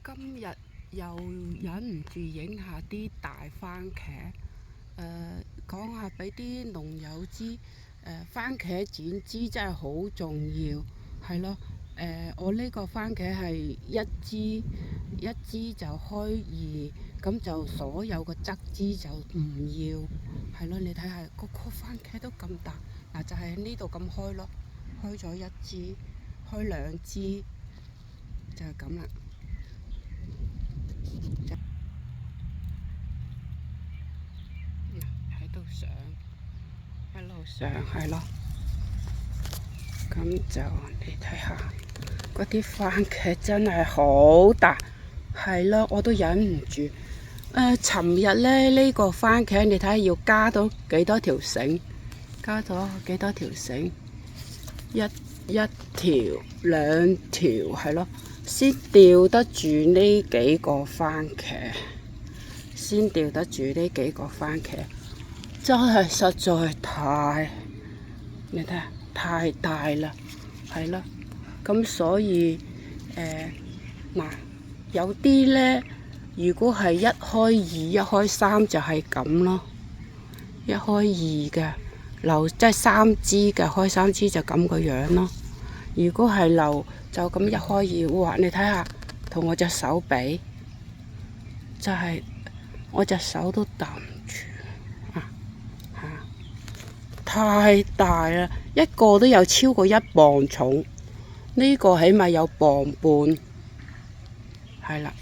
今日又忍唔住影下啲大番茄，講下俾啲農友知，番茄剪枝真係好重要，係咯。我呢個番茄係一枝就開二，咁就所有個側枝就唔要，係咯。你睇下個番茄都咁大，嗱就係呢度咁開咯，開咗一枝，開兩枝，就係咁啦。喺度上，一路上係咯。咁就你睇下，嗰啲番茄真係好大，係咯，我都忍唔住。尋日咧呢個番茄，你睇下要加到幾多條繩？加咗幾多條繩？一條、兩條係咯，先吊得住呢幾個番茄，先吊得住呢幾個番茄，真係實在太，你睇下太大啦，係咯。咁所以嗱，有啲呢，如果係一開二、一開三就係咁咯，一開二嘅留即係三支嘅，開三支就咁個樣咯。如果係留就咁一開二，哇！你睇下同我隻手比，就係我隻手都揼唔住太大啦，一個都有超過1磅重，呢個起碼有1磅半，係啦。